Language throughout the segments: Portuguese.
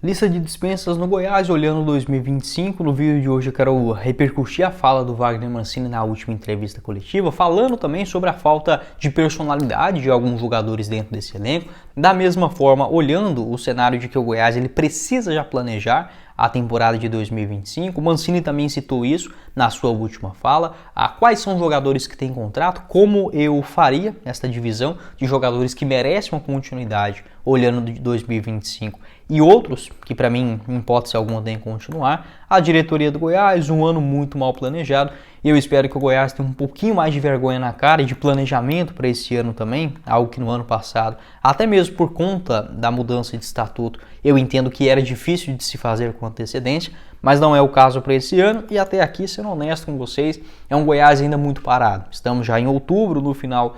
Lista de dispensas no Goiás, olhando 2025. No vídeo de hoje eu quero repercutir a fala do Wagner Mancini na última entrevista coletiva, falando também sobre a falta de personalidade de alguns jogadores dentro desse elenco. Da mesma forma, olhando o cenário de que o Goiás ele precisa já planejar a temporada de 2025. O Mancini também citou isso na sua última fala. Quais são os jogadores que têm contrato, como eu faria esta divisão de jogadores que merecem uma continuidade olhando de 2025 e outros que para mim, em hipótese alguma, tem que continuar. A diretoria do Goiás, um ano muito mal planejado, e eu espero que o Goiás tenha um pouquinho mais de vergonha na cara e de planejamento para esse ano também, algo que no ano passado, até mesmo por conta da mudança de estatuto, eu entendo que era difícil de se fazer com antecedência, mas não é o caso para esse ano. E até aqui, sendo honesto com vocês, é um Goiás ainda muito parado. Estamos já em outubro, no final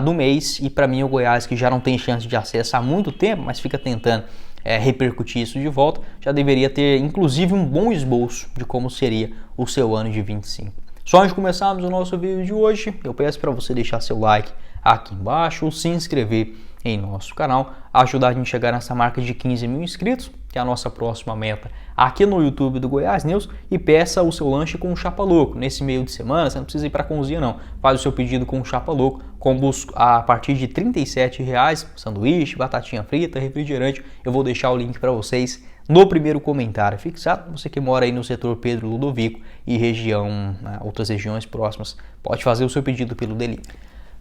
do mês, e para mim o Goiás, que já não tem chance de acesso há muito tempo, mas fica tentando repercutir isso de volta, já deveria ter inclusive um bom esboço de como seria o seu ano de 25. Só antes de começarmos o nosso vídeo de hoje, eu peço para você deixar seu like aqui embaixo, se inscrever em nosso canal, ajudar a gente a chegar nessa marca de 15 mil inscritos, que é a nossa próxima meta aqui no YouTube do Goiás News, e peça o seu lanche com chapa louco. Nesse meio de semana, você não precisa ir para a cozinha não, faz o seu pedido com chapa louco, combos a partir de R$ 37,00, sanduíche, batatinha frita, refrigerante. Eu vou deixar o link para vocês no primeiro comentário fixado. Você que mora aí no setor Pedro Ludovico e região, outras regiões próximas, pode fazer o seu pedido pelo delivery.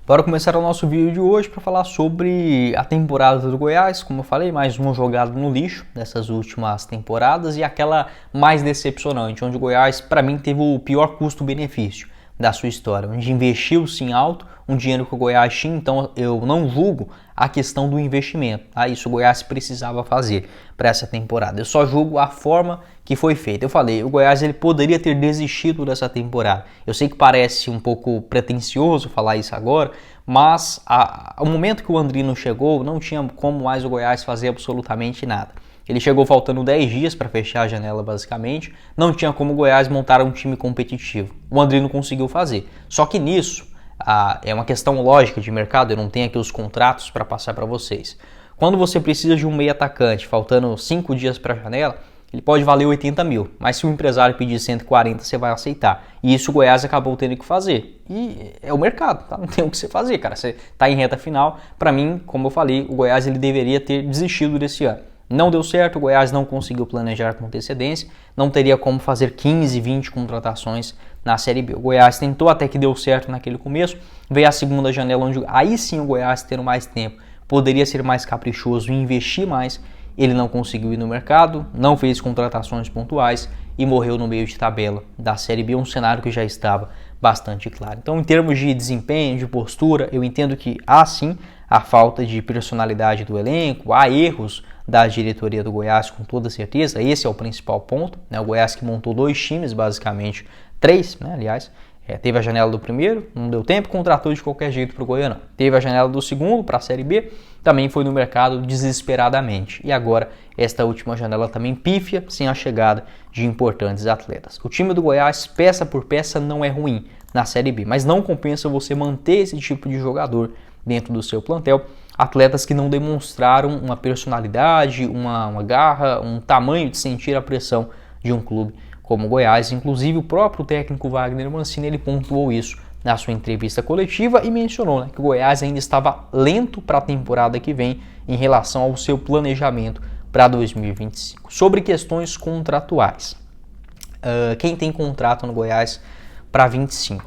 Bora começar o nosso vídeo de hoje para falar sobre a temporada do Goiás. Como eu falei, mais uma jogada no lixo dessas últimas temporadas e aquela mais decepcionante, onde o Goiás, para mim, teve o pior custo-benefício da sua história, onde investiu-se em alto, um dinheiro que o Goiás tinha. Então eu não julgo a questão do investimento, isso o Goiás precisava fazer para essa temporada, eu só julgo a forma que foi feita. Eu falei, o Goiás ele poderia ter desistido dessa temporada. Eu sei que parece um pouco pretensioso falar isso agora, mas ao momento que o Andrino chegou, não tinha como mais o Goiás fazer absolutamente nada. Ele chegou faltando 10 dias para fechar a janela, basicamente. Não tinha como o Goiás montar um time competitivo. O Andrino conseguiu fazer. Só que nisso, é uma questão lógica de mercado, eu não tenho aqui os contratos para passar para vocês. Quando você precisa de um meio atacante, faltando 5 dias para a janela, ele pode valer 80 mil. Mas se o empresário pedir 140, você vai aceitar. E isso o Goiás acabou tendo que fazer. E é o mercado, tá? Não tem o que você fazer, cara. Você está em reta final. Para mim, como eu falei, o Goiás ele deveria ter desistido desse ano. Não deu certo, o Goiás não conseguiu planejar com antecedência, não teria como fazer 15, 20 contratações na Série B. O Goiás tentou até que deu certo naquele começo, veio a segunda janela onde aí sim o Goiás, tendo mais tempo, poderia ser mais caprichoso e investir mais. Ele não conseguiu ir no mercado, não fez contratações pontuais e morreu no meio de tabela da Série B, um cenário que já estava bastante claro. Então, em termos de desempenho, de postura, eu entendo que há sim a falta de personalidade do elenco, há erros da diretoria do Goiás, com toda certeza. Esse é o principal ponto, né? O Goiás que montou 2 times, basicamente 3, né? Aliás, teve a janela do primeiro, não deu tempo, contratou de qualquer jeito para o Goianão. Teve a janela do segundo para a Série B, também foi no mercado desesperadamente. E agora, esta última janela também pífia, sem a chegada de importantes atletas. O time do Goiás, peça por peça, não é ruim na Série B, mas não compensa você manter esse tipo de jogador dentro do seu plantel. Atletas que não demonstraram uma personalidade, uma garra, um tamanho de sentir a pressão de um clube como o Goiás. Inclusive o próprio técnico Wagner Mancini ele pontuou isso na sua entrevista coletiva e mencionou, que o Goiás ainda estava lento para a temporada que vem em relação ao seu planejamento para 2025. Sobre questões contratuais, quem tem contrato no Goiás para 25?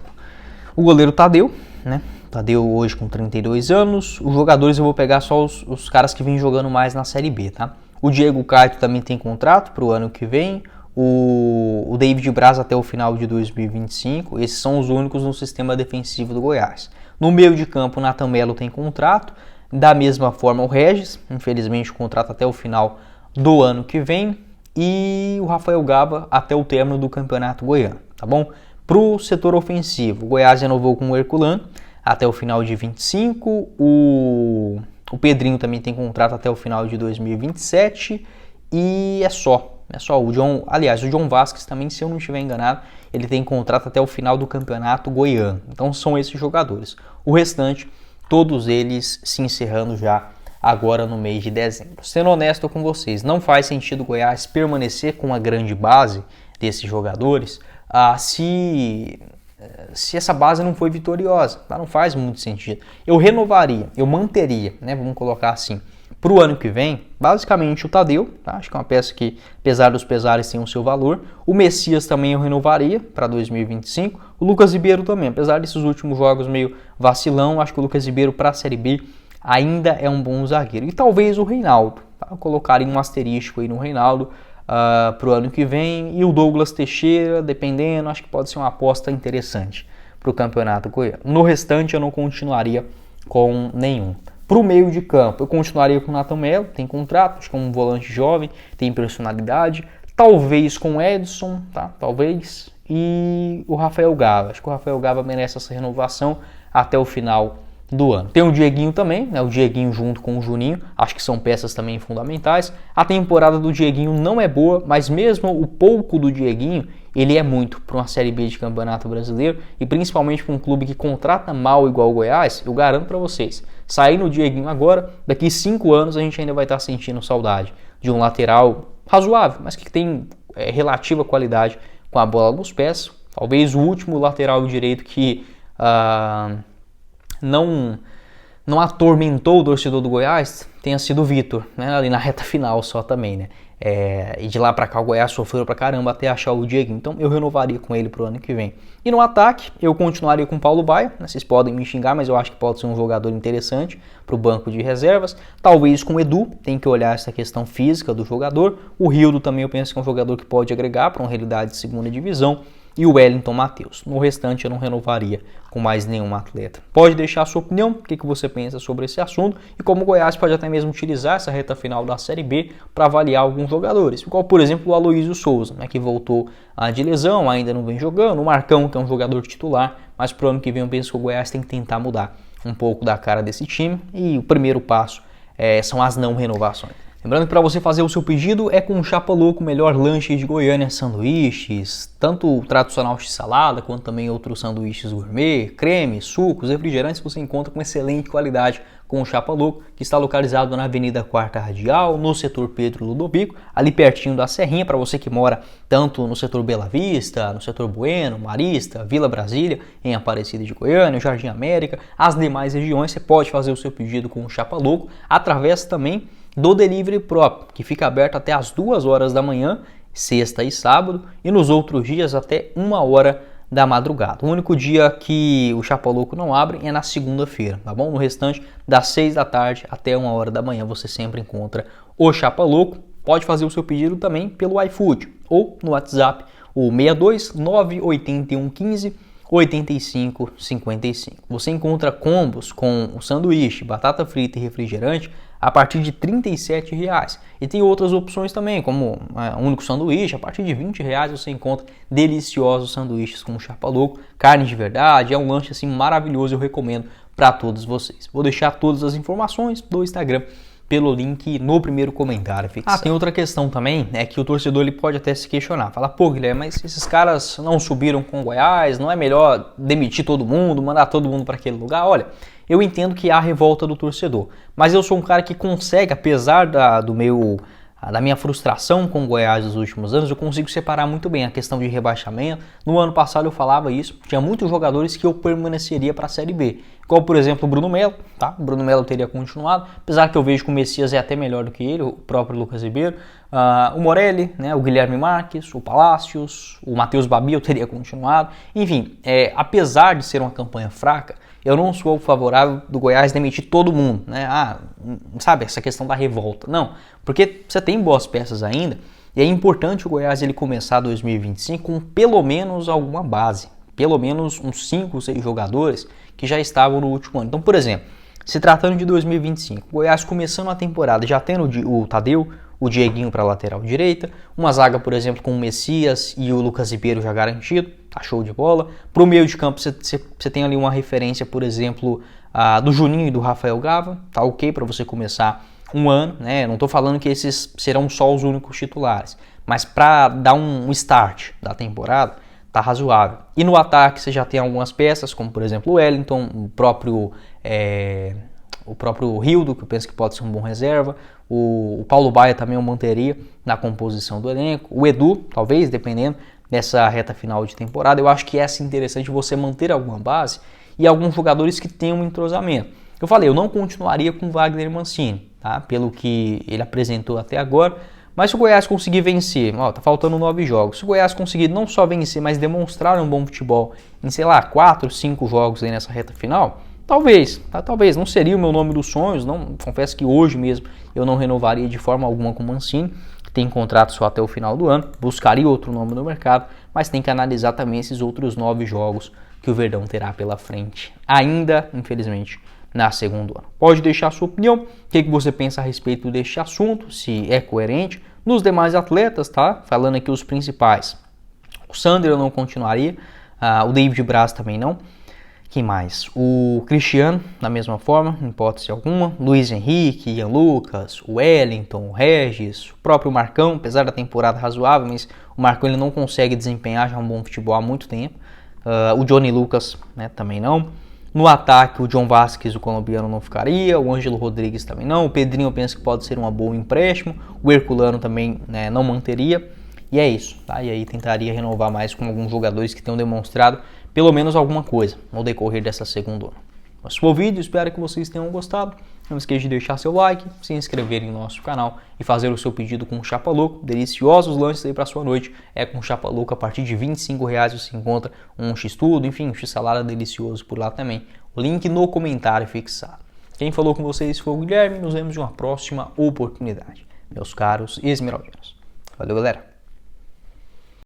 O goleiro Tadeu, né? Tadeu hoje com 32 anos. Os jogadores eu vou pegar só os caras que vêm jogando mais na Série B, tá? O Diego Caetano também tem contrato para o ano que vem. O David Braz até o final de 2025. Esses são os únicos no sistema defensivo do Goiás. No meio de campo, o Nathan Melo tem contrato. Da mesma forma, o Regis, infelizmente, o contrato até o final do ano que vem. E o Rafael Gaba até o término do Campeonato Goiano, tá bom? Para o setor ofensivo, o Goiás renovou com o Herculano até o final de 25, o Pedrinho também tem contrato até o final de 2027 e é só. O John Vasquez também, se eu não estiver enganado, ele tem contrato até o final do Campeonato Goiano. Então são esses jogadores. O restante, todos eles se encerrando já agora no mês de dezembro. Sendo honesto com vocês, não faz sentido o Goiás permanecer com a grande base desses jogadores se essa base não foi vitoriosa, tá? Não faz muito sentido. Eu renovaria, eu manteria, né? Vamos colocar assim, para o ano que vem, basicamente o Tadeu, tá? Acho que é uma peça que, apesar dos pesares, tem o seu valor. O Messias também eu renovaria para 2025. O Lucas Ribeiro também, apesar desses últimos jogos meio vacilão, acho que o Lucas Ribeiro para a Série B ainda é um bom zagueiro. E talvez o Reinaldo, tá? Eu colocaria um asterisco aí no Reinaldo para o ano que vem. E o Douglas Teixeira, dependendo, acho que pode ser uma aposta interessante para o Campeonato Goiano. No restante eu não continuaria com nenhum. Para o meio de campo, eu continuaria com o Nathan Melo, tem contrato, acho que é um volante jovem, tem personalidade. Talvez com o Edson, tá? Talvez. E o Rafael Gava. Acho que o Rafael Gava merece essa renovação até o final do ano. Tem o Dieguinho também, né? O Dieguinho junto com o Juninho, acho que são peças também fundamentais. A temporada do Dieguinho não é boa, mas mesmo o pouco do Dieguinho, ele é muito para uma Série B de Campeonato Brasileiro e principalmente para um clube que contrata mal igual o Goiás. Eu garanto para vocês, saindo o Dieguinho agora, daqui 5 anos a gente ainda vai estar sentindo saudade de um lateral razoável, mas que tem relativa qualidade com a bola nos pés. Talvez o último lateral direito que não atormentou o torcedor do Goiás tenha sido o Vitor, né? Ali na reta final só também, né? E de lá pra cá o Goiás sofreu pra caramba até achar o Diego, então eu renovaria com ele pro ano que vem. E no ataque eu continuaria com o Paulo Baia, né? Vocês podem me xingar, mas eu acho que pode ser um jogador interessante pro banco de reservas. Talvez com o Edu, tem que olhar essa questão física do jogador. O Rildo também eu penso que é um jogador que pode agregar para uma realidade de segunda divisão. E o Wellington Matheus. No restante eu não renovaria com mais nenhum atleta. Pode deixar a sua opinião, o que você pensa sobre esse assunto e como o Goiás pode até mesmo utilizar essa reta final da Série B para avaliar alguns jogadores, igual por exemplo o Aloysio Souza, né, que voltou de lesão, ainda não vem jogando, o Marcão, que é um jogador titular, mas pro ano que vem eu penso que o Goiás tem que tentar mudar um pouco da cara desse time e o primeiro passo são as não renovações. Lembrando que para você fazer o seu pedido é com o Chapa Louco, o melhor lanche de Goiânia, sanduíches, tanto o tradicional x-salada quanto também outros sanduíches gourmet, cremes, sucos, refrigerantes, você encontra com excelente qualidade com o Chapa Louco, que está localizado na Avenida 4ª Radial, no setor Pedro Ludovico, ali pertinho da Serrinha, para você que mora tanto no setor Bela Vista, no setor Bueno, Marista, Vila Brasília, em Aparecida de Goiânia, Jardim América, as demais regiões, você pode fazer o seu pedido com o Chapa Louco, através também do delivery próprio, que fica aberto até as 2 horas da manhã, sexta e sábado, e nos outros dias até 1 hora da madrugada. O único dia que o Chapa Louco não abre é na segunda-feira, tá bom? No restante, das 6 da tarde até 1 hora da manhã, você sempre encontra o Chapa Louco. Pode fazer o seu pedido também pelo iFood ou no WhatsApp, o 62 981 15 85 55. Você encontra combos com o sanduíche, batata frita e refrigerante a partir de R$ 37,00. E tem outras opções também, como um único sanduíche, a partir de R$ 20,00 você encontra deliciosos sanduíches com Chapa Louco, carne de verdade, é um lanche assim maravilhoso, eu recomendo para todos vocês. Vou deixar todas as informações do Instagram pelo link no primeiro comentário fixado. Tem outra questão também, é que o torcedor ele pode até se questionar, falar, pô Guilherme, mas esses caras não subiram com o Goiás, não é melhor demitir todo mundo, mandar todo mundo para aquele lugar? Olha, eu entendo que há revolta do torcedor, mas eu sou um cara que consegue, apesar da minha frustração com o Goiás nos últimos anos, eu consigo separar muito bem a questão de rebaixamento. No ano passado eu falava isso, tinha muitos jogadores que eu permaneceria para a Série B, igual por exemplo o Bruno Melo, tá? O Bruno Melo teria continuado, apesar que eu vejo que o Messias é até melhor do que ele, o próprio Lucas Ribeiro, o Morelli, né? O Guilherme Marques, o Palácios, o Matheus Babi eu teria continuado, enfim, apesar de ser uma campanha fraca, eu não sou favorável do Goiás demitir todo mundo, né? Sabe, essa questão da revolta. Não, porque você tem boas peças ainda e é importante o Goiás ele começar 2025 com pelo menos alguma base, pelo menos uns 5, 6 jogadores que já estavam no último ano. Então, por exemplo, se tratando de 2025, o Goiás começando a temporada já tendo o Tadeu, o Dieguinho para a lateral direita, uma zaga, por exemplo, com o Messias e o Lucas Ribeiro já garantido, tá show de bola. Para o meio de campo você tem ali uma referência, por exemplo, do Juninho e do Rafael Gava, tá ok para você começar um ano, né? Não estou falando que esses serão só os únicos titulares, mas para dar um start da temporada, tá razoável. E no ataque você já tem algumas peças, como por exemplo o Wellington, o próprio o próprio Rildo, que eu penso que pode ser um bom reserva, o Paulo Baia também eu manteria na composição do elenco, o Edu, talvez, dependendo dessa reta final de temporada. Eu acho que é interessante você manter alguma base e alguns jogadores que tenham um entrosamento. Eu falei, eu não continuaria com o Wagner Mancini, tá? Pelo que ele apresentou até agora, mas se o Goiás conseguir vencer, tá faltando 9 jogos, se o Goiás conseguir não só vencer, mas demonstrar um bom futebol em, 4, 5 jogos aí nessa reta final, talvez, tá? Talvez, não seria o meu nome dos sonhos, não, confesso que hoje mesmo eu não renovaria de forma alguma com o Mancini, que tem contrato só até o final do ano, buscaria outro nome no mercado, mas tem que analisar também esses outros 9 jogos que o Verdão terá pela frente, ainda, infelizmente, na segunda ano. Pode deixar a sua opinião, o que você pensa a respeito deste assunto, se é coerente. Nos demais atletas, tá? Falando aqui os principais. O Sander eu não continuaria, o David Braz também não. Quem mais? O Cristiano, da mesma forma, em hipótese alguma. Luiz Henrique, Ian Lucas, o Wellington, o Regis, o próprio Marcão, apesar da temporada razoável, mas o Marcão ele não consegue desempenhar já um bom futebol há muito tempo. O Johnny Lucas, né, também não. No ataque, o John Vasquez, o colombiano, não ficaria. O Ângelo Rodrigues também não. O Pedrinho eu penso que pode ser uma boa empréstimo. O Herculano também, né, não manteria. E é isso, tá? E aí tentaria renovar mais com alguns jogadores que tenham demonstrado pelo menos alguma coisa no decorrer dessa segunda ano. Esse foi o vídeo, espero que vocês tenham gostado. Não esqueça de deixar seu like, se inscrever em nosso canal e fazer o seu pedido com Chapa Louco. Deliciosos lanches aí para sua noite. É com Chapa Louco, a partir de R$25 você encontra um X-Tudo, enfim, um X-Salada delicioso por lá também. O link no comentário fixado. Quem falou com vocês foi o Guilherme. Nos vemos em uma próxima oportunidade, meus caros esmeraldinos. Valeu, galera!